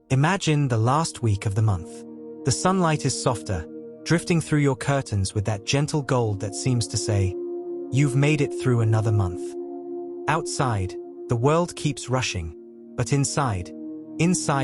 Imagine the last week of the month. The sunlight is softer, drifting through your curtains with that gentle gold that seems to say, "You've made it through another month." Outside, the world keeps rushing, but inside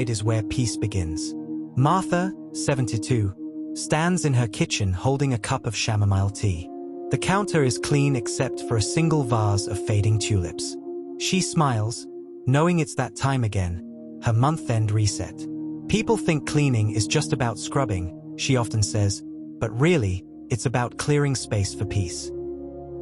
is where peace begins. Martha, 72, stands in her kitchen holding a cup of chamomile tea. The counter is clean except for a single vase of fading tulips. She smiles, knowing it's that time again, her month-end reset. People think cleaning is just about scrubbing, she often says, but really, it's about clearing space for peace.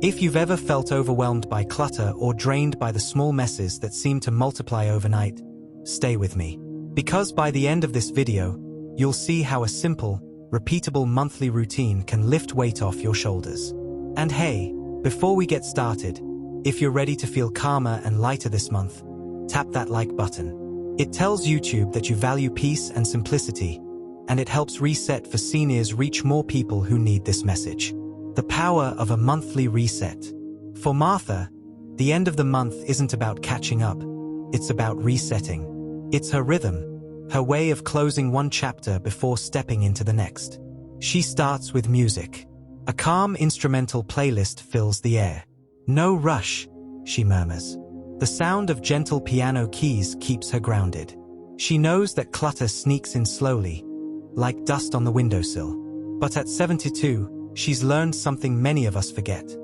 If you've ever felt overwhelmed by clutter or drained by the small messes that seem to multiply overnight, stay with me. Because by the end of this video, you'll see how a simple, repeatable monthly routine can lift weight off your shoulders. And hey, before we get started, if you're ready to feel calmer and lighter this month, tap that like button. It tells YouTube that you value peace and simplicity, and it helps Reset for Seniors reach more people who need this message. The power of a monthly reset. For Martha, the end of the month isn't about catching up, it's about resetting. It's her rhythm, her way of closing one chapter before stepping into the next. She starts with music. A calm instrumental playlist fills the air. "No rush," she murmurs. The sound of gentle piano keys keeps her grounded. She knows that clutter sneaks in slowly, like dust on the windowsill. But at 72, she's learned something many of us forget.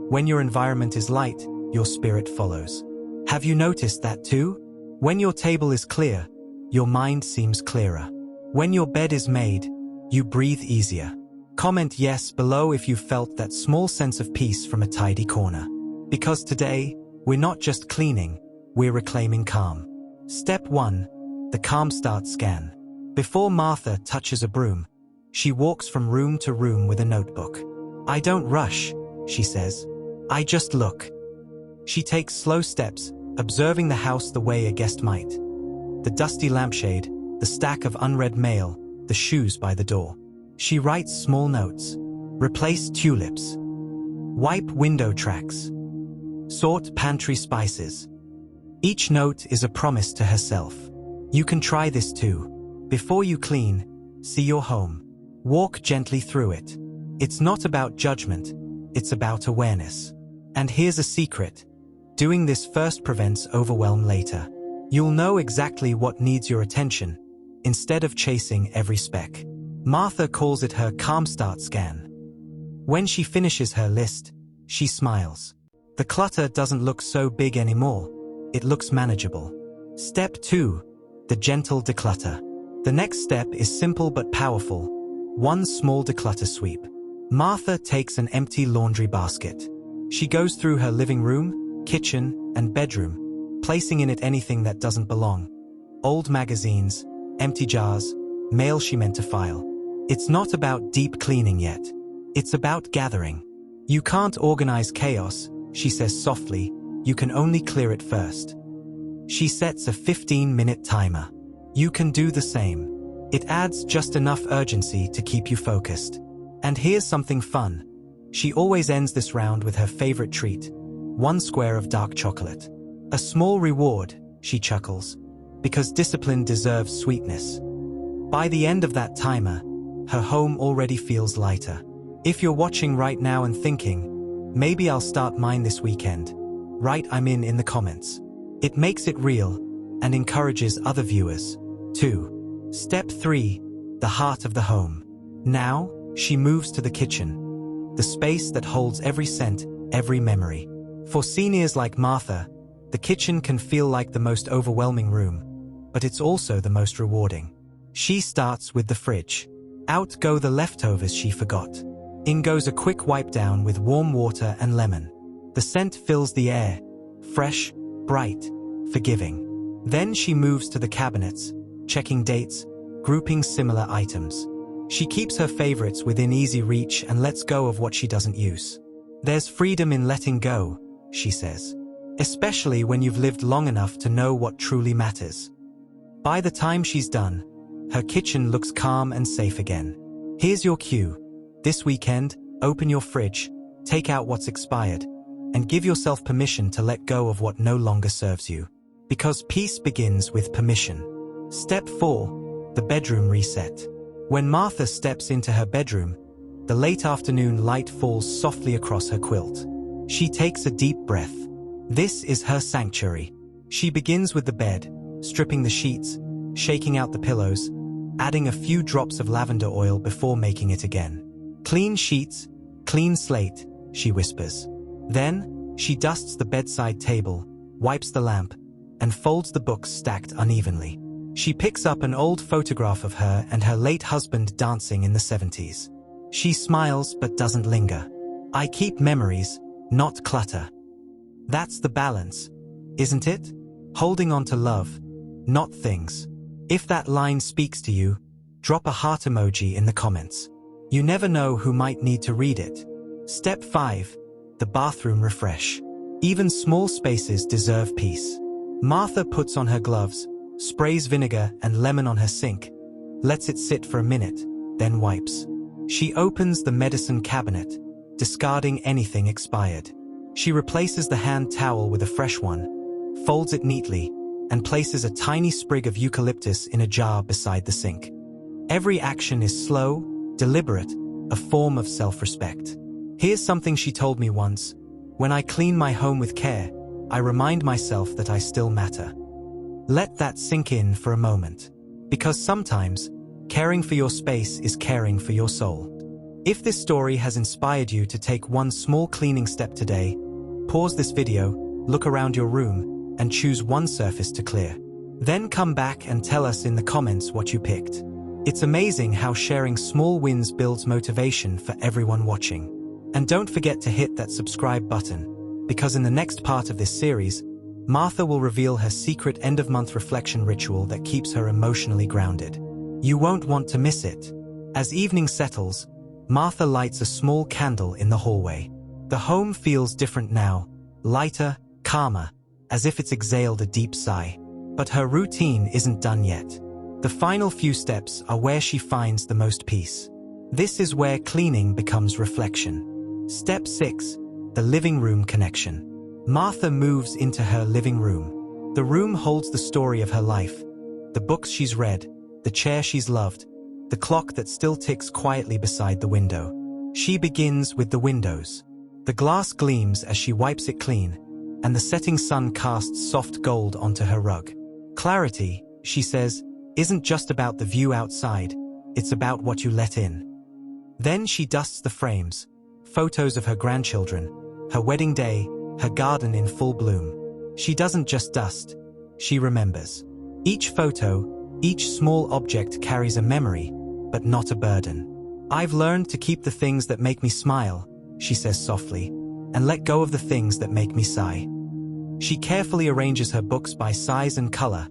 When your environment is light, your spirit follows. Have you noticed that too? When your table is clear, your mind seems clearer. When your bed is made, you breathe easier. Comment yes below if you felt that small sense of peace from a tidy corner. Because today, we're not just cleaning, we're reclaiming calm. Step 1. The Calm Start Scan. Before Martha touches a broom, she walks from room to room with a notebook. "I don't rush," she says. "I just look." She takes slow steps, observing the house the way a guest might. The dusty lampshade, the stack of unread mail, the shoes by the door. She writes small notes. Replace tulips. Wipe window tracks. Sort pantry spices. Each note is a promise to herself. You can try this too. Before you clean, see your home. Walk gently through it. It's not about judgment, it's about awareness. And here's a secret. Doing this first prevents overwhelm later. You'll know exactly what needs your attention, instead of chasing every speck. Martha calls it her Calm Start Scan. When she finishes her list, she smiles. The clutter doesn't look so big anymore, it looks manageable. Step 2. The gentle declutter. The next step is simple but powerful. One small declutter sweep. Martha takes an empty laundry basket. She goes through her living room, kitchen, and bedroom, placing in it anything that doesn't belong. Old magazines, empty jars, mail she meant to file. It's not about deep cleaning yet. It's about gathering. You can't organize chaos, she says softly, you can only clear it first. She sets a 15-minute timer. You can do the same. It adds just enough urgency to keep you focused. And here's something fun. She always ends this round with her favorite treat, one square of dark chocolate. A small reward, she chuckles, because discipline deserves sweetness. By the end of that timer, her home already feels lighter. If you're watching right now and thinking, maybe I'll start mine this weekend, write I'm in the comments. It makes it real and encourages other viewers, too. Step 3. The heart of the home. Now, she moves to the kitchen, the space that holds every scent, every memory. For seniors like Martha, the kitchen can feel like the most overwhelming room, but it's also the most rewarding. She starts with the fridge. Out go the leftovers she forgot. In goes a quick wipe down with warm water and lemon. The scent fills the air, fresh, bright, forgiving. Then she moves to the cabinets, checking dates, grouping similar items. She keeps her favorites within easy reach and lets go of what she doesn't use. There's freedom in letting go, she says, especially when you've lived long enough to know what truly matters. By the time she's done, her kitchen looks calm and safe again. Here's your cue. This weekend, open your fridge, take out what's expired, and give yourself permission to let go of what no longer serves you. Because peace begins with permission. Step 4. The bedroom reset. When Martha steps into her bedroom, the late afternoon light falls softly across her quilt. She takes a deep breath. This is her sanctuary. She begins with the bed, stripping the sheets, shaking out the pillows, adding a few drops of lavender oil before making it again. Clean sheets, clean slate, she whispers. Then, she dusts the bedside table, wipes the lamp, and folds the books stacked unevenly. She picks up an old photograph of her and her late husband dancing in the 70s. She smiles but doesn't linger. I keep memories, not clutter. That's the balance, isn't it? Holding on to love, not things. If that line speaks to you, drop a heart emoji in the comments. You never know who might need to read it. Step 5. The bathroom refresh. Even small spaces deserve peace. Martha puts on her gloves, sprays vinegar and lemon on her sink, lets it sit for a minute, then wipes. She opens the medicine cabinet, discarding anything expired. She replaces the hand towel with a fresh one, folds it neatly, and places a tiny sprig of eucalyptus in a jar beside the sink. Every action is slow, deliberate, a form of self-respect. Here's something she told me once. When I clean my home with care, I remind myself that I still matter. Let that sink in for a moment. Because sometimes, caring for your space is caring for your soul. If this story has inspired you to take one small cleaning step today, pause this video, look around your room, and choose one surface to clear. Then come back and tell us in the comments what you picked. It's amazing how sharing small wins builds motivation for everyone watching. And don't forget to hit that subscribe button, because in the next part of this series, Martha will reveal her secret end-of-month reflection ritual that keeps her emotionally grounded. You won't want to miss it. As evening settles, Martha lights a small candle in the hallway. The home feels different now, lighter, calmer, as if it's exhaled a deep sigh. But her routine isn't done yet. The final few steps are where she finds the most peace. This is where cleaning becomes reflection. Step 6. The living room connection. Martha moves into her living room. The room holds the story of her life, the books she's read, the chair she's loved, the clock that still ticks quietly beside the window. She begins with the windows. The glass gleams as she wipes it clean, and the setting sun casts soft gold onto her rug. Clarity, she says, isn't just about the view outside, it's about what you let in. Then she dusts the frames, photos of her grandchildren, her wedding day, her garden in full bloom. She doesn't just dust, she remembers. Each photo, each small object carries a memory, but not a burden. I've learned to keep the things that make me smile, she says softly, and let go of the things that make me sigh. She carefully arranges her books by size and color,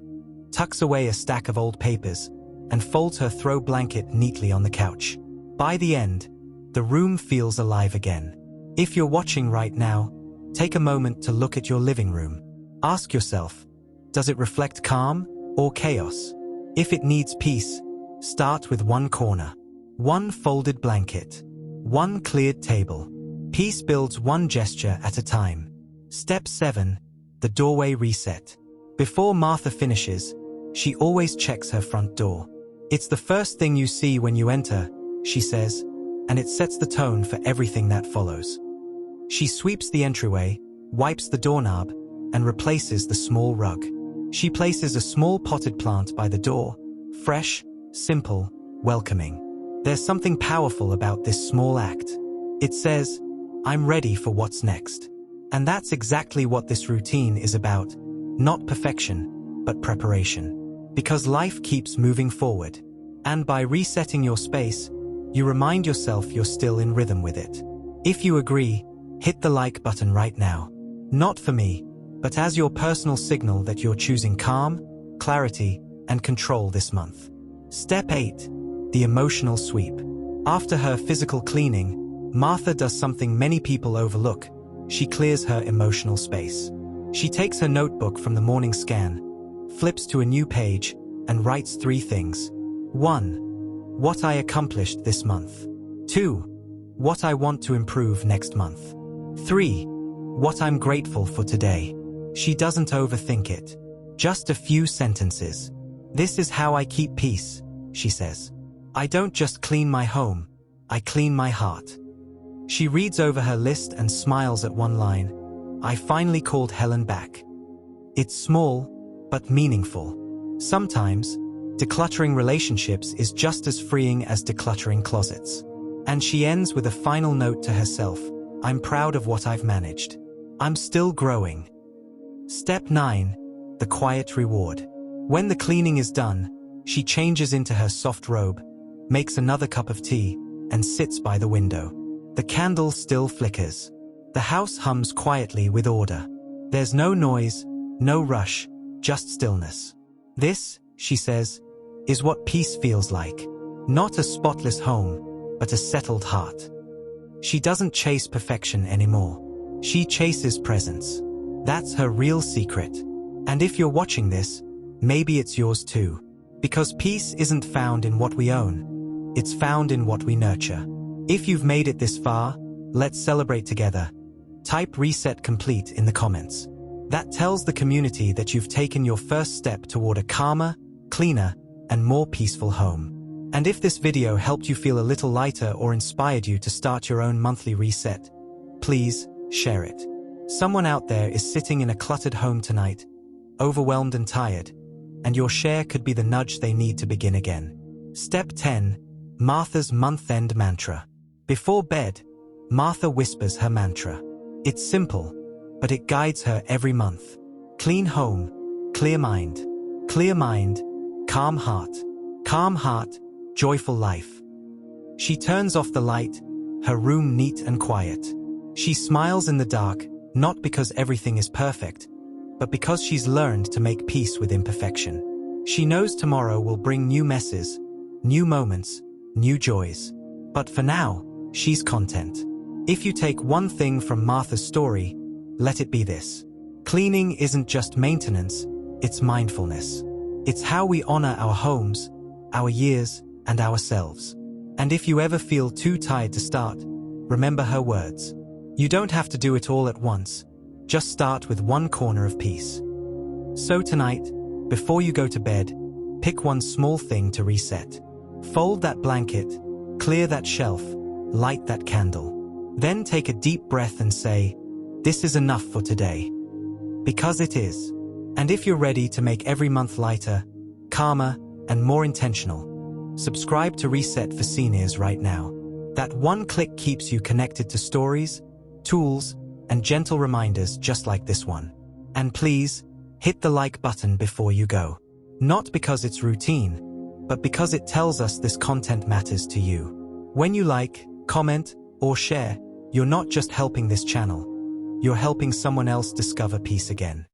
tucks away a stack of old papers, and folds her throw blanket neatly on the couch. By the end, the room feels alive again. If you're watching right now, take a moment to look at your living room. Ask yourself, does it reflect calm or chaos? If it needs peace, start with one corner, one folded blanket, one cleared table. Peace builds one gesture at a time. Step 7. The doorway reset. Before Martha finishes, she always checks her front door. It's the first thing you see when you enter, she says, and it sets the tone for everything that follows. She sweeps the entryway, wipes the doorknob, and replaces the small rug. She places a small potted plant by the door, fresh, simple, welcoming. There's something powerful about this small act. It says, I'm ready for what's next. And that's exactly what this routine is about. Not perfection, but preparation. Because life keeps moving forward. And by resetting your space, you remind yourself you're still in rhythm with it. If you agree, hit the like button right now. Not for me, but as your personal signal that you're choosing calm, clarity, and control this month. Step 8. The emotional sweep. After her physical cleaning, Martha does something many people overlook. She clears her emotional space. She takes her notebook from the morning scan, flips to a new page, and writes 3 things. 1. What I accomplished this month. 2. What I want to improve next month. 3. What I'm grateful for today. She doesn't overthink it. Just a few sentences. This is how I keep peace, she says. I don't just clean my home, I clean my heart. She reads over her list and smiles at one line. I finally called Helen back. It's small, but meaningful. Sometimes, decluttering relationships is just as freeing as decluttering closets. And she ends with a final note to herself. I'm proud of what I've managed. I'm still growing. Step 9. The quiet reward. When the cleaning is done, she changes into her soft robe, makes another cup of tea, and sits by the window. The candle still flickers. The house hums quietly with order. There's no noise, no rush, just stillness. This, she says, is what peace feels like. Not a spotless home, but a settled heart. She doesn't chase perfection anymore. She chases presence. That's her real secret. And if you're watching this, maybe it's yours too. Because peace isn't found in what we own. It's found in what we nurture. If you've made it this far, let's celebrate together. Type reset complete in the comments. That tells the community that you've taken your first step toward a calmer, cleaner, and more peaceful home. And if this video helped you feel a little lighter or inspired you to start your own monthly reset, please share it. Someone out there is sitting in a cluttered home tonight, overwhelmed and tired, and your share could be the nudge they need to begin again. Step 10. Martha's month-end mantra. Before bed, Martha whispers her mantra. It's simple, but it guides her every month. Clean home, clear mind, calm heart, joyful life. She turns off the light, her room neat and quiet. She smiles in the dark, not because everything is perfect, but because she's learned to make peace with imperfection. She knows tomorrow will bring new messes, new moments, new joys. But for now, she's content. If you take one thing from Martha's story, let it be this. Cleaning isn't just maintenance, it's mindfulness. It's how we honor our homes, our years, and ourselves. And if you ever feel too tired to start, remember her words. You don't have to do it all at once. Just start with one corner of peace. So tonight, before you go to bed, pick one small thing to reset. Fold that blanket, clear that shelf, light that candle. Then take a deep breath and say, this is enough for today. Because it is. And if you're ready to make every month lighter, calmer, and more intentional, subscribe to Reset for Seniors right now. That one click keeps you connected to stories, tools, and gentle reminders just like this one. And please, hit the like button before you go. Not because it's routine, but because it tells us this content matters to you. When you like, comment, or share, you're not just helping this channel, you're helping someone else discover peace again.